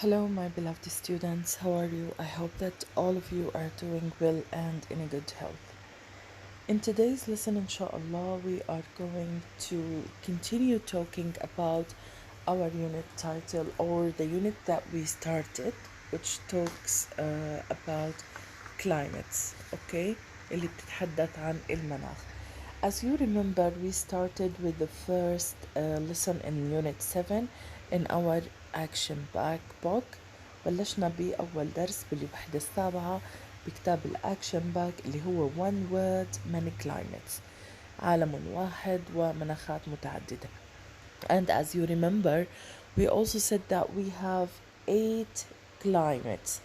Hello, my beloved students. How are you? I hope that all of you are doing well and in a good health. In today's lesson, inshallah, we are going to continue talking about our unit title or the unit that we started, which talks about climates, okay? اللي بتتحدث عن المناخ. As you remember, we started with the first lesson in Unit 7 in our action back book. بلشنا بأول درس بالوحدة السابعة بكتاب الأكشن باك اللي هو One Word Many Climates، عالم واحد ومناخات متعددة. And as you remember, we also said that we have climates,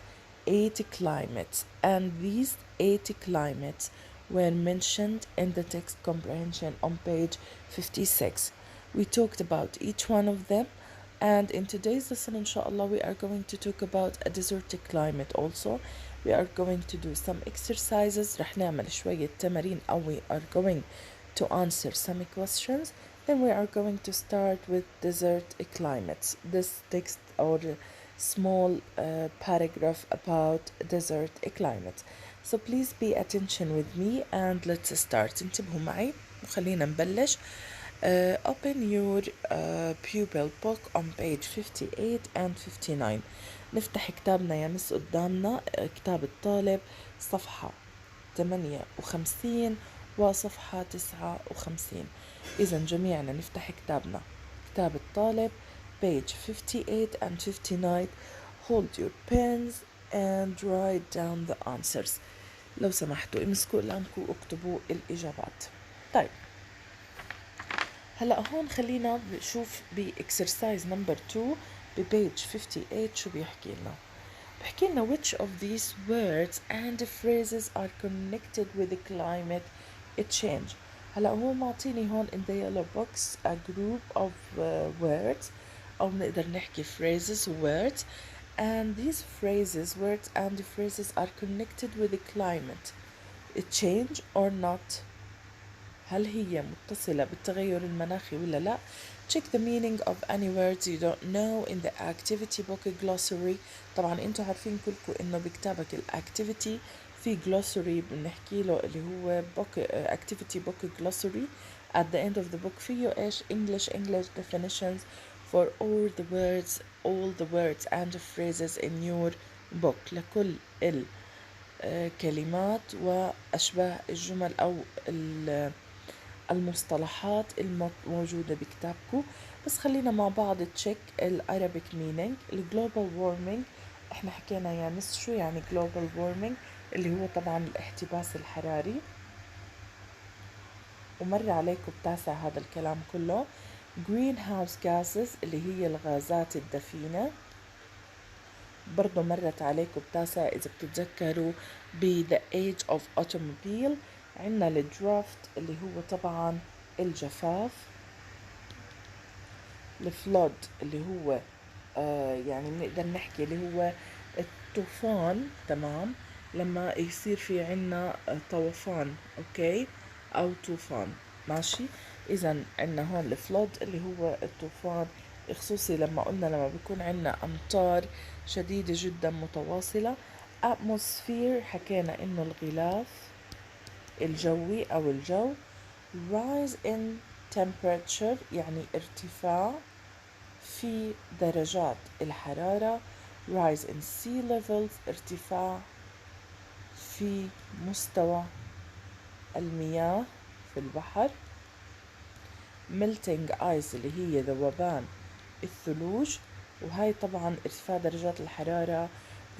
8 climates, and these 8 climates were mentioned in the text comprehension on page 56. We talked about each one of them, and in today's lesson, inshallah, we are going to talk about a desertic climate also. We are going to do some exercises. رح نعمل شوية تمارين أو we are going to answer some questions. Then we are going to start with desert climates. This text or small paragraph about desert climates. So please pay attention with me and let's start. انتبهوا معي وخلينا نبلش. Open your pupil book on page 58 and 59. نفتح كتابنا يا مس قدامنا كتاب الطالب صفحة 58 وصفحة 59. إذا جميعنا نفتح كتابنا كتاب الطالب page 58 and 59. Hold your pens and write down the answers. لو سمحتوا امسكوا قلمكم واكتبوا الإجابات. طيب هلا هون خلينا نشوف بإكسرسايز نمبر 2 ببيج 58 شو بيحكي لنا. بحكي لنا which of these words and phrases are connected with the climate change. هلا هو معطيني هون in the yellow box a group of words أو نقدر نحكي phrases words, and these phrases words and phrases are connected with the climate change or not. هل هي متصلة بالتغير المناخي ولا لا؟ Check the meaning of any words you don't know in the activity book glossary. طبعا انتوا عارفين كلكم انه بكتابك الاكتيفيتي في glossary بنحكي له اللي هو book activity book glossary. At the end of the book فيه ايش English definitions for all the words and phrases in your book لكل الكلمات وأشباه الجمل أو المصطلحات الموجودة بكتابكم. بس خلينا مع بعض تشيك العربيك مينينج. الجلوبال وورمينج احنا حكينا يا مس شو يعني جلوبال وورمينج، اللي هو طبعا الاحتباس الحراري، ومر عليكم بتاسع هذا الكلام كله. greenhouse gases اللي هي الغازات الدفينة، برضو مرت عليكم بتاسع إذا بتتذكروا ب the age of automobile. عنا الدرافت اللي هو طبعا الجفاف. الفلود اللي هو يعني بنقدر نحكي اللي هو الطوفان، تمام، لما يصير في عنا طوفان، اوكي، او طوفان، ماشي. اذا عنا هون الفلود اللي هو الطوفان، خصوصي لما قلنا لما بيكون عنا امطار شديدة جدا متواصلة. atmosphere حكينا انه الغلاف الجوي او الجو. rise in temperature يعني ارتفاع في درجات الحرارة. rise in sea levels ارتفاع في مستوى المياه في البحر. melting ice اللي هي ذوبان الثلوج، وهاي طبعا ارتفاع درجات الحرارة.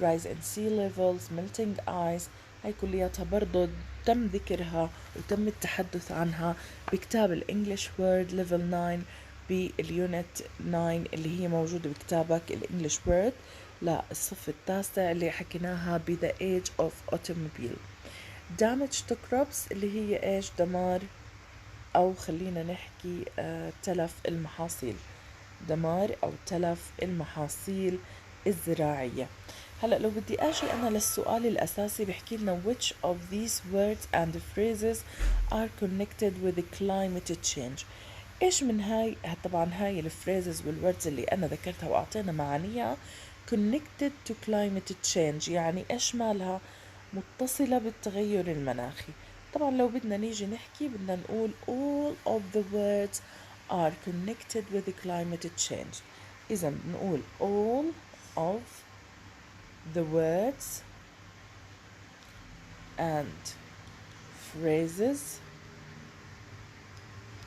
rise in sea levels melting ice هاي كلياتها برضو تم ذكرها وتم التحدث عنها بكتاب الانجليش وورد ليفل 9 باليونت 9 اللي هي موجودة بكتابك الانجليش وورد للصف التاسع اللي حكيناها ب the age of automobile. damage to crops اللي هي ايش دمار أو خلينا نحكي تلف المحاصيل، دمار أو تلف المحاصيل الزراعية. هلأ لو بدي أجي أنا للسؤال الأساسي بحكي لنا which of these words and phrases are connected with the climate change. إيش من هاي طبعا هاي الفريزز والوردز اللي أنا ذكرتها وأعطينا معانيها connected to climate change، يعني إيش مالها؟ متصلة بالتغير المناخي. طبعا لو بدنا نيجي نحكي بدنا نقول all of the words are connected with the climate change. إذا بنقول all of the words and phrases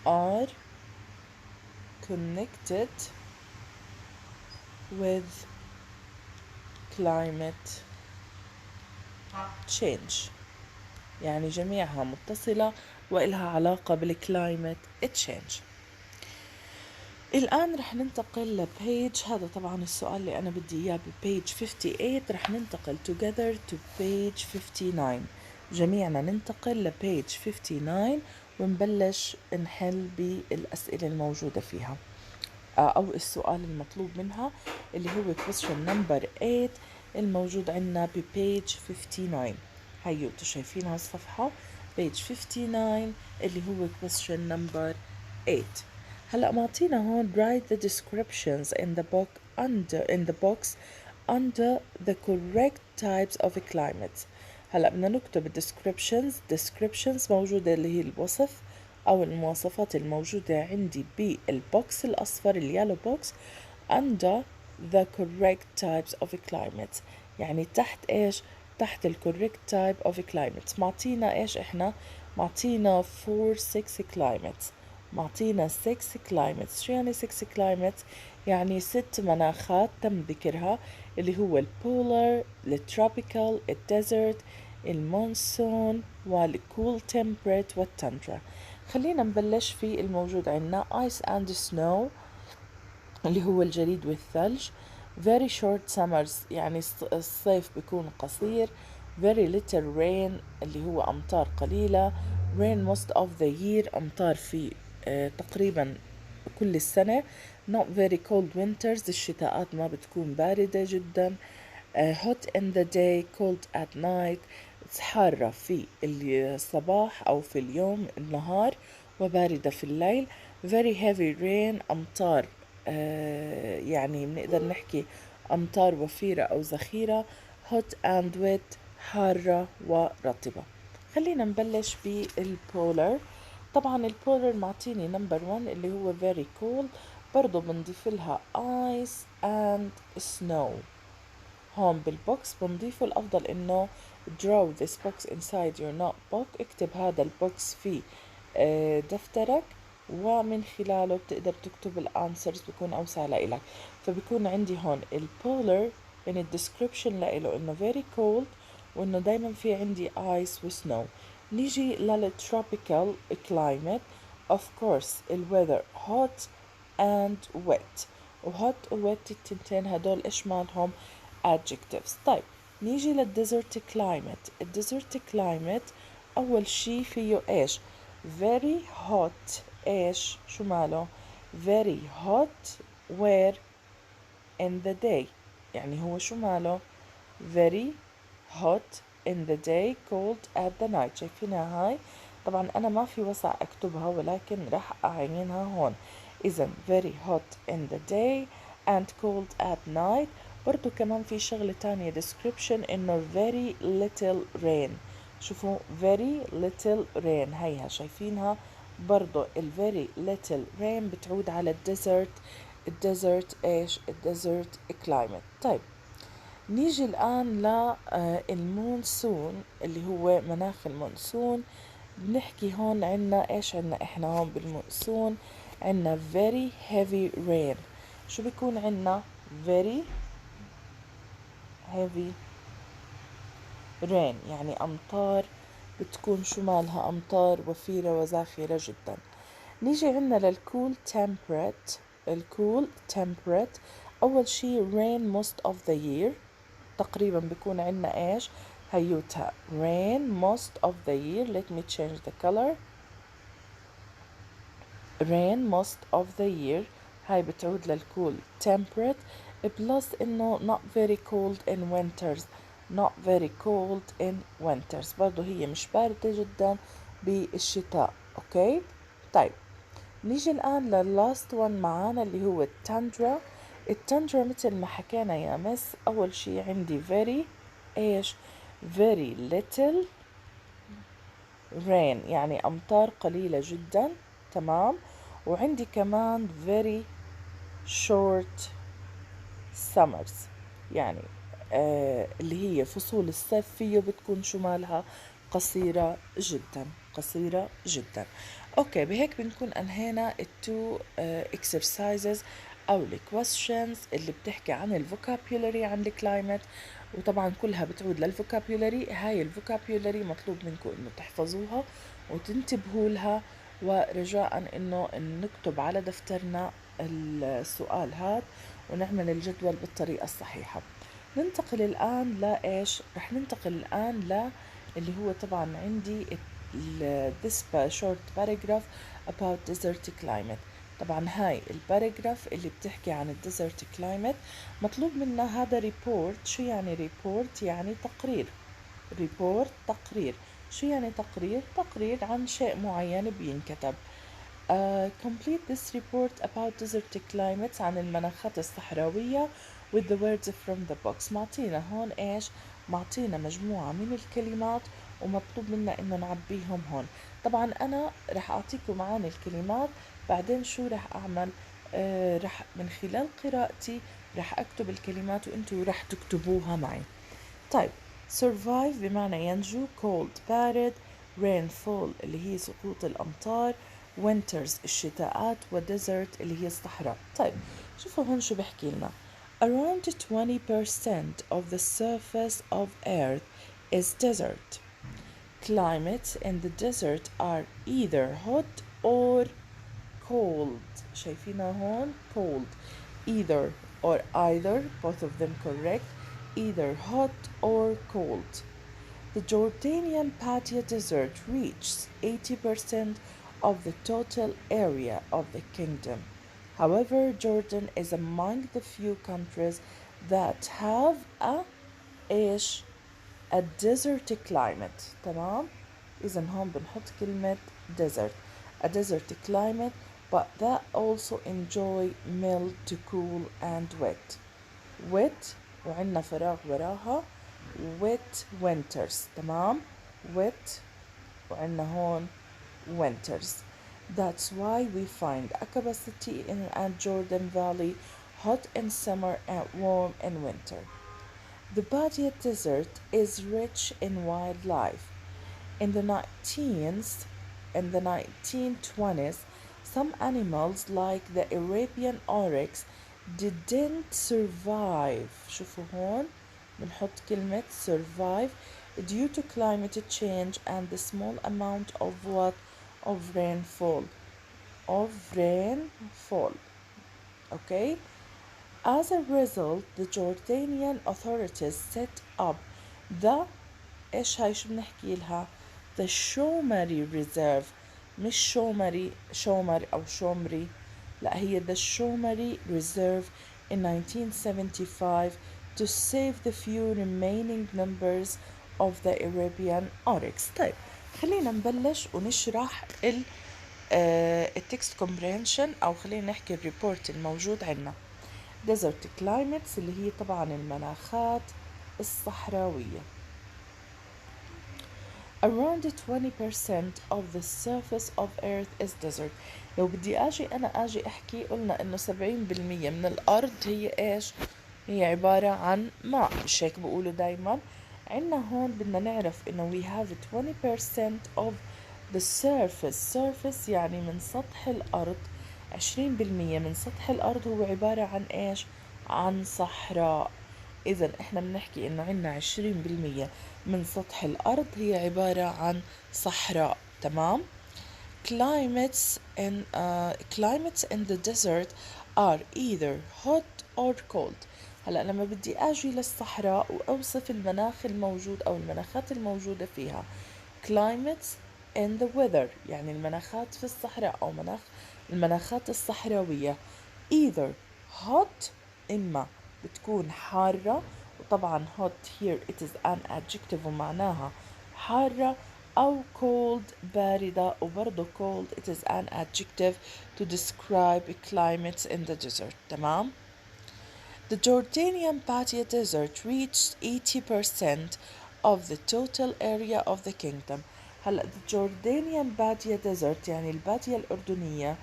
are connected with climate change، يعني جميعها متصلة وإلها علاقة بالكلايمت تشينج. الآن رح ننتقل لبيج، هذا طبعا السؤال اللي أنا بدي إياه ببيج 58. رح ننتقل together to page 59، جميعنا ننتقل لبيج 59 ونبلش نحل بالأسئلة الموجودة فيها أو السؤال المطلوب منها اللي هو question number 8 الموجود عندنا ببيج 59. هيو انتوا شايفين هالصفحة page 59 اللي هو question number 8. هلأ معطينا هون write the descriptions in the box under the correct types of climates. هلأ بدنا نكتب descriptions موجودة اللي هي الوصف أو المواصفات الموجودة عندي بالبوكس الأصفر اليالو بوكس under the correct types of climates، يعني تحت إيش؟ تحت ال correct type of climates. معطينا إيش إحنا؟ معطينا 6 climates، معطينا 6 climates. شو يعني 6 climates؟ يعني 6 مناخات تم ذكرها اللي هو البولار، التروبيكال، الديزرت، المونسون، والكول تمبريت والتندرا. خلينا نبلش في الموجود عندنا ice and snow اللي هو الجليد والثلج. very short summers يعني الصيف بيكون قصير. very little rain اللي هو أمطار قليلة. rain most of the year أمطار في تقريبا كل السنة. not very cold winters الشتاءات ما بتكون باردة جدا. hot in the day cold at night حارة في الصباح أو في اليوم النهار وباردة في الليل. very heavy rain أمطار يعني بنقدر نحكي أمطار وفيرة أو زخيرة. hot and wet حارة ورطبة. خلينا نبلش بالبولر. طبعا البولر معطيني نمبر 1 اللي هو very cold، برضو بنضيف لها ice and snow. هون بالبوكس بنضيفه الأفضل إنه draw this box inside your notebook، اكتب هذا البوكس في دفترك ومن خلاله بتقدر تكتب الانسرز بيكون أوسع لإلك. فبيكون عندي هون البولر in الديسكريبشن لإله إنه very cold وإنه دايما في عندي ice وسنو. نيجي للتروبيكال climate of course الweather hot and wet، وهوت وويت التنتين هدول إيش مالهم adjectives. طيب نيجي للديزرت كلايمت. الديزرت كلايمت أول شي فيه إيش؟ very hot. إيش شو ماله؟ very hot where in the day، يعني هو شو ماله؟ very hot in the day cold at the night. شايفينها هاي؟ طبعا أنا ما في وسع أكتبها ولكن راح أعينها هون. إذا very hot in the day and cold at night. برضو كمان في شغلة تانية description إنه very little rain. شوفوا very little rain هيها شايفينها؟ برضو ال very little rain بتعود على الديزرت إيش؟ الديزرت climate. طيب نيجي الآن للمونسون اللي هو مناخ المونسون. بنحكي هون عنا إيش عنا إحنا هون بالمونسون؟ عنا very heavy rain. شو بيكون عنا؟ very heavy rain يعني أمطار بتكون شو مالها؟ أمطار وفيرة وزاخرة جدا. نيجي عنا للكول temperate. الكول temperate أول شي rain most of the year، تقريبا بيكون عنا إيش؟ هيوتها rain most of the year. let me change the color. rain most of the year هاي بتعود للكول temperate plus إنه not very cold in winters. not very cold in winters برضو هي مش باردة جدا بالشتاء. اوكي طيب نيجي الآن لللاست one معانا اللي هو التندرا. التندرة مثل ما حكينا يا مس، أول شي عندي very إيش very little rain يعني أمطار قليلة جدا، تمام. وعندي كمان very short summers يعني اللي هي فصول الصيف فيه بتكون شو مالها قصيرة جدا، قصيرة جدا. اوكي، بهيك بنكون انهينا التو exercises او الكويستشنز اللي بتحكي عن الفوكابيولري عن الكلايمت، وطبعا كلها بتعود للفوكابيولري. هاي الفوكابيولري مطلوب منكم انه تحفظوها وتنتبهوا لها، ورجاء انه نكتب على دفترنا السؤال هذا ونعمل الجدول بالطريقة الصحيحة. ننتقل الآن لإيش؟ رح ننتقل الآن اللي هو طبعا عندي this short paragraph about desert climate. طبعا هاي الباراجراف اللي بتحكي عن الديزرت كلايمت مطلوب منا هذا ريبورت. شو يعني ريبورت؟ يعني تقرير. ريبورت تقرير. شو يعني تقرير؟ تقرير عن شيء معين بينكتب. complete this report about desert climates عن المناخات الصحراوية with the words from the box. معطينا هون إيش؟ معطينا مجموعة من الكلمات ومطلوب منا إنه نعبيهم هون. طبعا أنا رح أعطيكم معاني الكلمات، بعدين شو رح أعمل؟ رح من خلال قراءتي رح أكتب الكلمات وإنتوا رح تكتبوها معي. طيب، survive بمعنى ينجو، cold بارد، rainfall اللي هي سقوط الأمطار، winters الشتاءات، وديزرت اللي هي الصحراء. طيب شوفوا هون شو بحكي لنا. Around 20% of the surface of earth is desert. Climates in the desert are either hot or cold. شايفينها هون cold. Either or either, both of them correct. Either hot or cold. The Jordanian Patia Desert reaches 80% of the total area of the kingdom. However, Jordan is among the few countries that have إيش a desert climate. تمام؟ إذا هون بنحط كلمة desert. A desert climate, but that also enjoy mild to cool and wet. Wet وعندنا فراغ وراها wet winters. تمام؟ wet وعندنا هون winters. That's why we find Aqaba City and Jordan Valley hot in summer and warm in winter. The Badia Desert is rich in wildlife. In the 1920s, some animals like the Arabian oryx didn't survive. شوفوا هون بنحط كلمة survive due to climate change and the small amount of what? Of rainfall. Of rainfall. Okay? As a result, the Jordanian authorities set up the إيش هاي شو بنحكي لها؟ The Shomari Reserve. مش شومر أو شومري، لا هي the Shomari Reserve in 1975 to save the few remaining members of the Arabian oryx. طيب خلينا نبلش ونشرح التكست comprehension، أو خلينا نحكي الريبورت الموجود عنا. Desert climates اللي هي طبعا المناخات الصحراوية. Around 20% of the surface of earth is desert. لو بدي أجي أحكي، قلنا إنه 70% من الأرض هي إيش؟ هي عبارة عن ماء، مش هيك بقولوا دايما؟ عنا هون بدنا نعرف إنه we have 20% of the surface يعني من سطح الأرض. 20% من سطح الأرض هو عبارة عن إيش؟ عن صحراء. إذا إحنا بنحكي إنه عنا 20% من سطح الأرض هي عبارة عن صحراء. تمام؟ climates in the desert are either hot or cold. هلأ لما بدي أجي للصحراء وأوصف المناخ الموجود أو المناخات الموجودة فيها، climates in the weather يعني المناخات في الصحراء أو المناخات الصحراوية either hot إما بتكون حارة، وطبعا hot here it is an adjective ومعناها حارة، أو cold باردة، وبرضه cold it is an adjective to describe climates in the desert. تمام؟ The Jordanian Badia Desert reached 80% of the total area of the kingdom. هلا the Jordanian Badia Desert يعني البادية الأردنية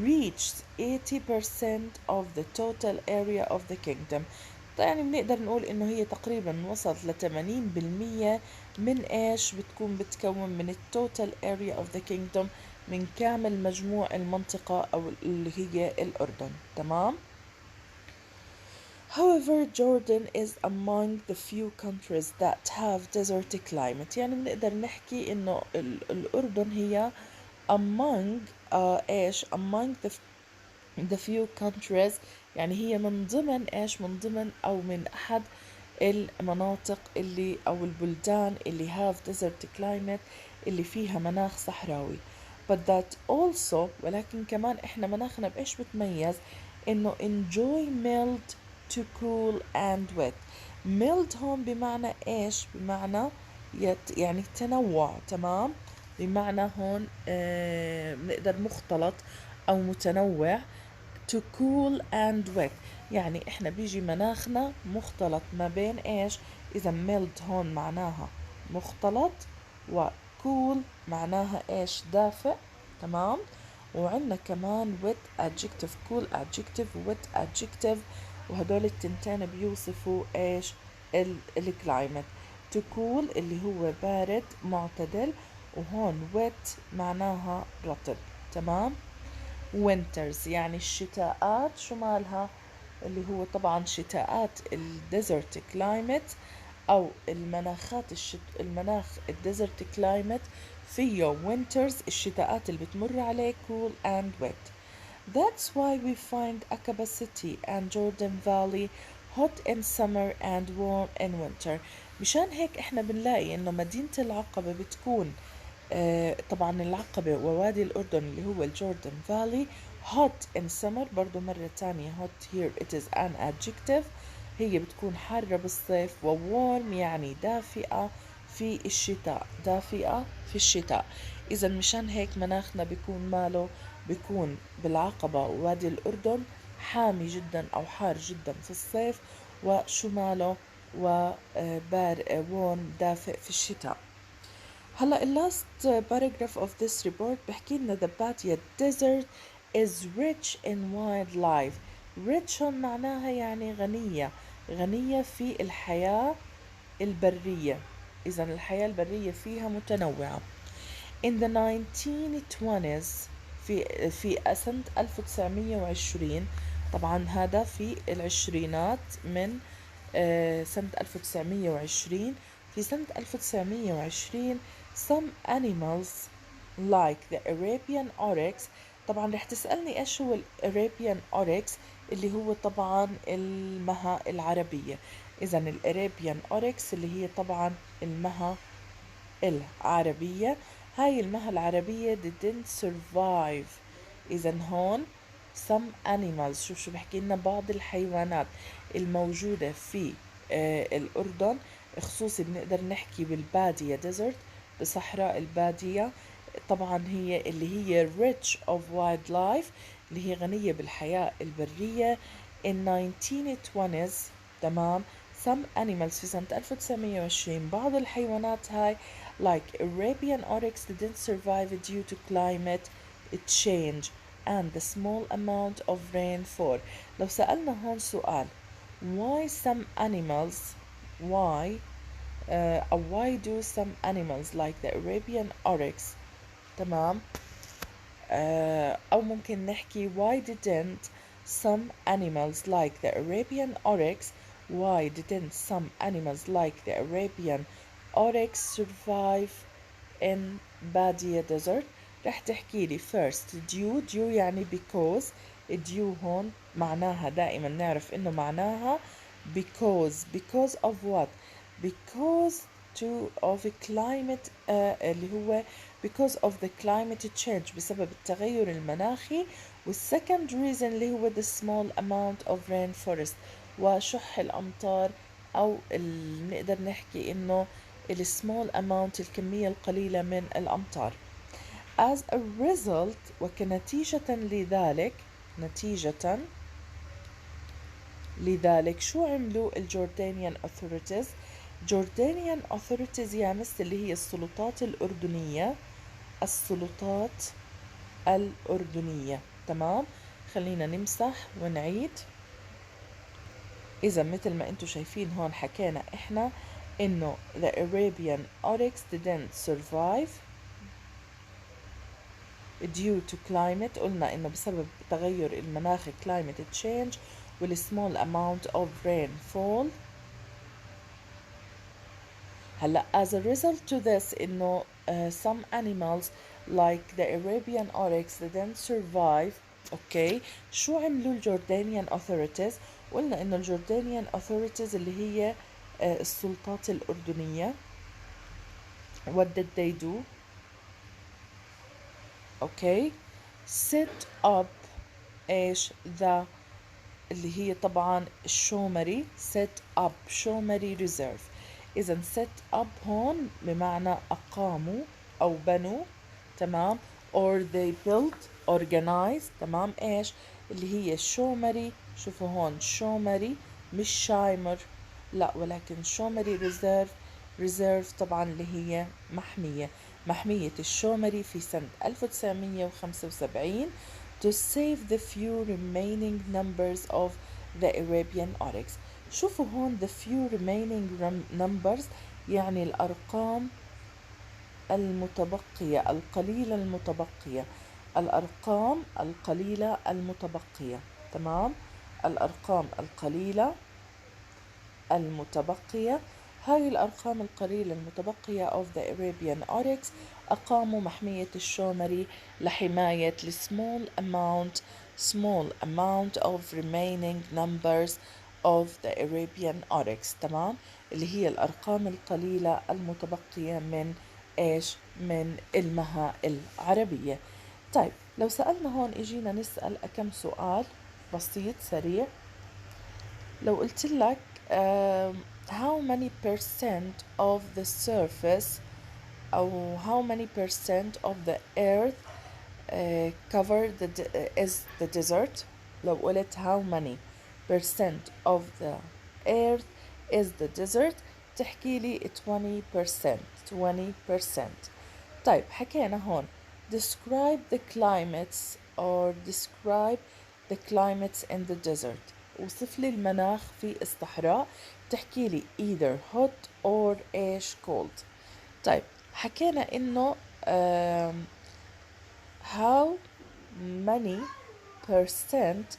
reached 80% of the total area of the kingdom. يعني بنقدر نقول إنه هي تقريبا وصلت ل 80% من إيش بتكون بتكون من التوتال area of the kingdom، من كامل مجموع المنطقة أو اللي هي الأردن. تمام. However, Jordan is among the few countries that have desert climate. يعني بنقدر نحكي إنه الأردن هي among إيش among the few countries، يعني هي من ضمن إيش من ضمن أو من أحد المناطق اللي أو البلدان اللي have desert climate اللي فيها مناخ صحراوي. But that also ولكن كمان إحنا مناخنا بإيش بتميز؟ إنه enjoy mild to cool and wet. mild هون بمعنى إيش؟ بمعنى يعني تنوع. تمام. بمعنى هون بنقدر مختلط أو متنوع. to cool and wet يعني إحنا بيجي مناخنا مختلط ما بين إيش؟ إذا mild هون معناها مختلط، و cool معناها إيش؟ دافئ. تمام. وعندنا كمان wet adjective cool adjective wet adjective، وهدول التنتين بيوصفوا إيش؟ الكلايمت. to cool اللي هو بارد معتدل، وهون wet معناها رطب. تمام. winters يعني الشتاءات شو مالها؟ اللي هو طبعا شتاءات الديزرت كلايمت أو المناخ الديزرت كلايمت فيه winters الشتاءات اللي بتمر عليه cool and wet. That's why we find Aqaba City and Jordan Valley hot in summer and warm in winter. مشان هيك احنا بنلاقي انه مدينة العقبة بتكون طبعا العقبة ووادي الأردن اللي هو الجوردن فالي hot in summer. برضو مرة تانية hot here it is an adjective، هي بتكون حارة بالصيف، و warm يعني دافئة في الشتاء. دافئة في الشتاء. إذا مشان هيك مناخنا بيكون ماله بيكون بالعقبة ووادي الأردن حامي جدا أو حار جدا في الصيف، وشو ماله وبار warm دافئ في الشتاء. هلا last paragraph of this report بحكي لنا the Batia desert is rich in wildlife. rich هون معناها يعني غنية، غنية في الحياة البرية. إذا الحياة البرية فيها متنوعة. In the 1920s في سنة 1920، طبعا هذا في العشرينات من سنة 1920. في سنة 1920 some animals like the Arabian oryx. طبعا رح تسألني ايش هو Arabian oryx، اللي هو طبعا المها العربية. اذا Arabian oryx اللي هي طبعا المها العربية. هاي المها العربية didn't survive. إذا هون some animals شو بحكي لنا بعض الحيوانات الموجودة في الأردن، خصوصي بنقدر نحكي بالبادية desert بصحراء البادية. طبعا هي اللي هي rich of wildlife اللي هي غنية بالحياة البرية. in 1920s. تمام. some animals في سنة 1920 بعض الحيوانات هاي like Arabian oryx didn't survive due to climate change and the small amount of rainfall. لو سألنا هون سؤال why some animals why why do some animals like the Arabian oryx. تمام. أو ممكن نحكي why didn't some animals like the Arabian oryx why didn't some animals like the Arabian oryx survive in Badia desert. رح تحكي لي first due يعني because. due هون معناها دائما نعرف انه معناها because of what؟ because of climate اللي هو because of the climate change بسبب التغير المناخي. والsecond reason اللي هو the small amount of rainforest وشح الأمطار، أو نقدر نحكي إنه small amount الكمية القليلة من الأمطار. as a result وكنتيجة لذلك نتيجة لذلك شو عملوا الجوردانيان authorities؟ Jordanian authorities يا مس اللي هي السلطات الأردنية، السلطات الأردنية. تمام، خلينا نمسح ونعيد. إذا مثل ما أنتم شايفين هون حكينا إحنا إنه the Arabian oryx didn't survive due to climate. قلنا إنه بسبب تغير المناخ climate change والsmall amount of rainfall. هلا as a result to this إنه some animals like the Arabian oryx didn't survive. اوكي، شو عملوا الجوردانيان authorities؟ قلنا إنه الجوردانيان authorities اللي هي السلطات الأردنية. what did they do؟ اوكي، set up ايش the اللي هي طبعا الشومري set up شومري reserve. إذا set up هون بمعنى أقاموا أو بنوا. تمام، or they built organized. تمام، إيش اللي هي الشومري. شوفوا هون شومري مش شايمر لا، ولكن شومري reserve. reserve طبعا اللي هي محمية. محمية الشومري في سنة 1975 to save the few remaining numbers of the Arabian oryx. شوفوا هون the few remaining numbers يعني الأرقام المتبقية، القليلة المتبقية، الأرقام القليلة المتبقية. تمام، الأرقام القليلة المتبقية. هاي الأرقام القليلة المتبقية of the Arabian oryx أقاموا محمية الشومري لحماية small amount of remaining numbers of the Arabian oryx. تمام، اللي هي الأرقام القليلة المتبقية من إيش؟ من المها العربية. طيب لو سألنا هون إجينا نسأل كم سؤال بسيط سريع. لو قلت لك how many percent of the surface أو how many percent of the earth cover is the desert. لو قلت how many percent of the earth is the desert تحكي لي 20%. 20%. طيب حكينا هون describe the climates or describe the climates in the desert. وصف لي المناخ في الصحراء. تحكي لي either hot or ايش cold. طيب حكينا انه how many percent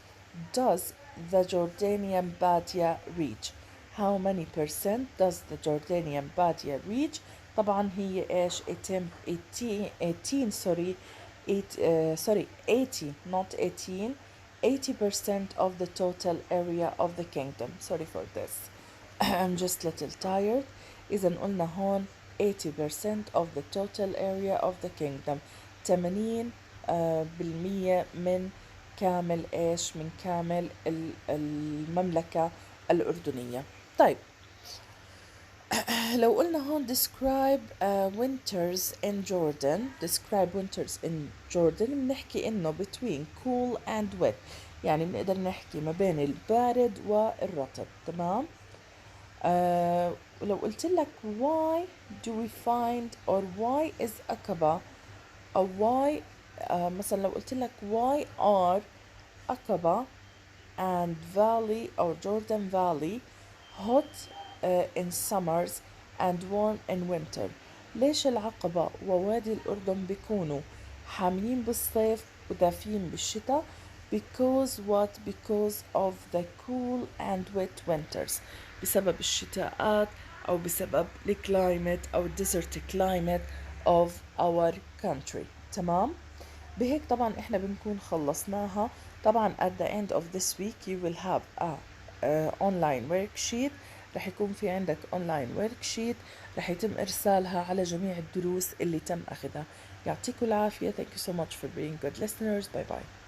does the Jordanian Badia reach? How many percent does the Jordanian Badia reach? طبعا هي ايش 18 sorry 80 not 18 80% of the total area of the kingdom. Sorry for this. I'm just little tired. إذا قلنا هون 80% of the total area of the kingdom. 80 بالمية من كامل إيش؟ من كامل المملكة الأردنية. طيب لو قلنا هون describe winters in Jordan. describe winters in Jordan بنحكي إنه between cool and wet، يعني بنقدر نحكي ما بين البارد والرطب. تمام. لو قلت لك why do we find or why is Aqaba أو why مثلا لو قلت لك why are Aqaba and Valley or Jordan Valley hot in summers and warm in winter. ليش العقبة ووادي الأردن بيكونوا حامين بالصيف ودافين بالشتاء؟ because what? because of the cool and wet winters. بسبب الشتاءات أو بسبب الكلايمت أو desert climate of our country. تمام؟ بهيك طبعا احنا بنكون خلصناها. طبعا at the end of this week you will have a online worksheet. رح يكون في عندك online worksheet رح يتم إرسالها على جميع الدروس اللي تم أخذها. يعطيكم العافية. Thank you so much for being good listeners. Bye bye.